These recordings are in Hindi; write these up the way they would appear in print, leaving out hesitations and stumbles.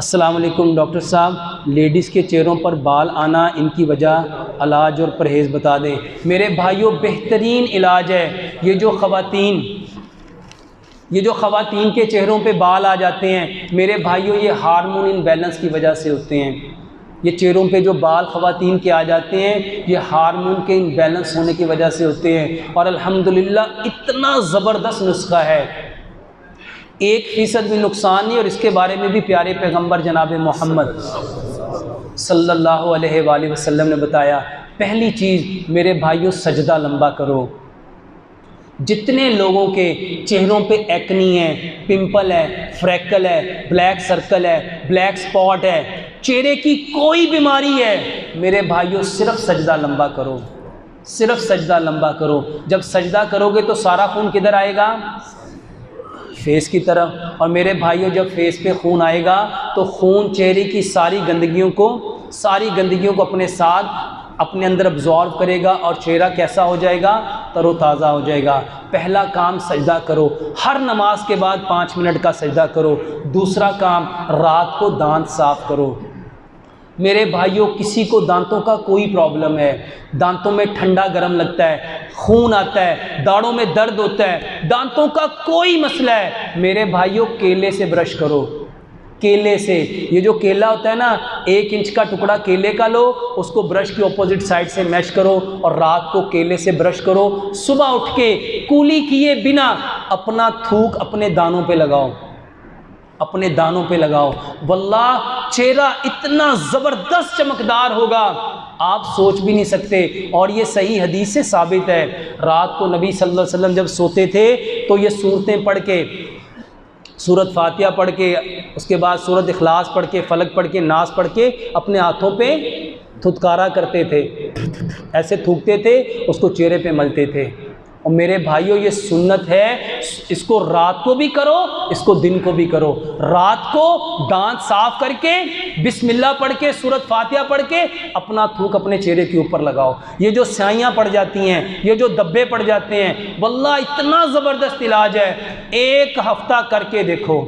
अस्सलाम वालेकुम डॉक्टर साहब, लेडीज़ के चेहरों पर बाल आना, इनकी वजह, इलाज और परहेज़ बता दें। मेरे भाइयों, बेहतरीन इलाज है। ये जो ख़वातीन के चेहरों पे बाल आ जाते हैं, मेरे भाइयों, ये हार्मोन इम्बैलेंस की वजह से होते हैं। ये चेहरों पे जो बाल ख़वातीन के आ जाते हैं, ये हार्मोन के इम्बैलेंस होने की वजह से होते हैं। और अल्हम्दुलिल्लाह इतना ज़बरदस्त नुस्खा है, 1% भी नुकसान नहीं। और इसके बारे में भी प्यारे पैगंबर जनाब मोहम्मद सल्लल्लाहु अलैहि वसल्लम ने बताया। पहली चीज़ मेरे भाइयों, सजदा लंबा करो। जितने लोगों के चेहरों पे एक्नी है, पिंपल है, फ्रैकल है, ब्लैक सर्कल है, ब्लैक स्पॉट है, चेहरे की कोई बीमारी है, मेरे भाइयों सिर्फ सजदा लंबा करो, सिर्फ सजदा लंबा करो। जब सजदा करोगे तो सारा खून किधर आएगा? फेस की तरफ। और मेरे भाइयों, जब फेस पे खून आएगा तो खून चेहरे की सारी गंदगियों को अपने साथ अपने अंदर अब्जॉर्व करेगा और चेहरा कैसा हो जाएगा? तरोताज़ा हो जाएगा। पहला काम सजदा करो, हर नमाज के बाद 5 मिनट का सजदा करो। दूसरा काम, रात को दांत साफ़ करो। मेरे भाइयों, किसी को दांतों का कोई प्रॉब्लम है, दांतों में ठंडा गर्म लगता है, खून आता है, दाढ़ों में दर्द होता है, दांतों का कोई मसला है, मेरे भाइयों केले से ब्रश करो। केले से, ये जो केला होता है ना, 1 इंच का टुकड़ा केले का लो, उसको ब्रश की ऑपोजिट साइड से मैश करो और रात को केले से ब्रश करो। सुबह उठ के कूली किए बिना अपना थूक अपने दानों पे लगाओ, अपने दानों पे लगाओ। वल्लाह चेहरा इतना ज़बरदस्त चमकदार होगा, आप सोच भी नहीं सकते। और ये सही हदीस से साबित है। रात को नबी सल्लल्लाहु अलैहि वसल्लम जब सोते थे तो ये सूरतें पढ़ के, सूरत फातिहा पढ़ के, उसके बाद सूरत इखलास पढ़ के, फलक पढ़ के, नास पढ़ के अपने हाथों पे थुतकारा करते थे, ऐसे थूकते थे, उसको चेहरे पे मलते थे। और मेरे भाइयों, ये सुन्नत है, इसको रात को भी करो, इसको दिन को भी करो। रात को दांत साफ करके बिस्मिल्लाह पढ़ के, सूरत फातिहा पढ़ के अपना थूक अपने चेहरे के ऊपर लगाओ। ये जो स्याहियाँ पड़ जाती हैं, ये जो धब्बे पड़ जाते हैं, वल्लाह इतना ज़बरदस्त इलाज है। 1 हफ्ता करके देखो,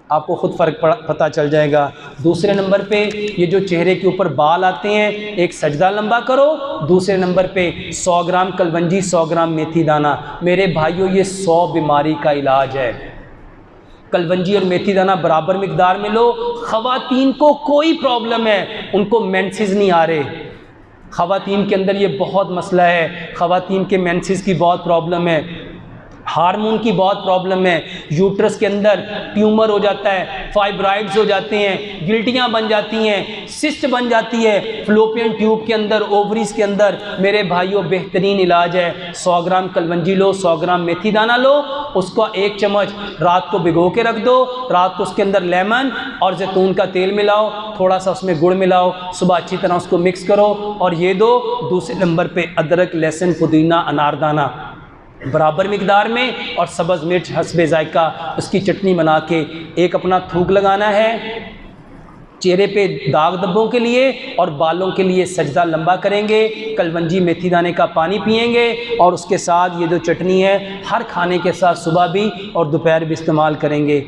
आपको खुद फ़र्क पता चल जाएगा। दूसरे नंबर पे, ये जो चेहरे के ऊपर बाल आते हैं, एक सजदा लंबा करो। दूसरे नंबर पे 100 ग्राम कलवंजी, 100 ग्राम मेथी दाना। मेरे भाइयों, ये 100 बीमारी का इलाज है। कलवंजी और मेथी दाना बराबर मिकदार में लो। ख़वातीन को कोई प्रॉब्लम है, उनको मेंसेस नहीं आ रहे, ख़वातीन के अंदर ये बहुत मसला है, ख़वातीन के मेंसेस की बहुत प्रॉब्लम है, हार्मोन की बहुत प्रॉब्लम है, यूट्रस के अंदर ट्यूमर हो जाता है, फाइब्राइड्स हो जाते हैं, गिल्टियाँ बन जाती हैं, सिस्ट बन जाती है फ्लोपियन ट्यूब के अंदर, ओवरीज के अंदर। मेरे भाइयों, बेहतरीन इलाज है। 100 ग्राम कलवंजी लो, 100 ग्राम मेथी दाना लो, उसको 1 चम्मच रात को भिगो के रख दो। रात को उसके अंदर लेमन और जैतून का तेल मिलाओ, थोड़ा सा उसमें गुड़ मिलाओ, सुबह अच्छी तरह उसको मिक्स करो और ये दो। दूसरे नंबर पे अदरक, लहसुन, पुदीना, अनारदाना बराबर मिकदार में और सब्ज़ मिर्च हस्बे जायका, उसकी चटनी बना के एक अपना थूक लगाना है चेहरे पे दाग धब्बों के लिए, और बालों के लिए सजदा लंबा करेंगे, कलवंजी मेथी दाने का पानी पिएंगे, और उसके साथ ये जो चटनी है हर खाने के साथ सुबह भी और दोपहर भी इस्तेमाल करेंगे।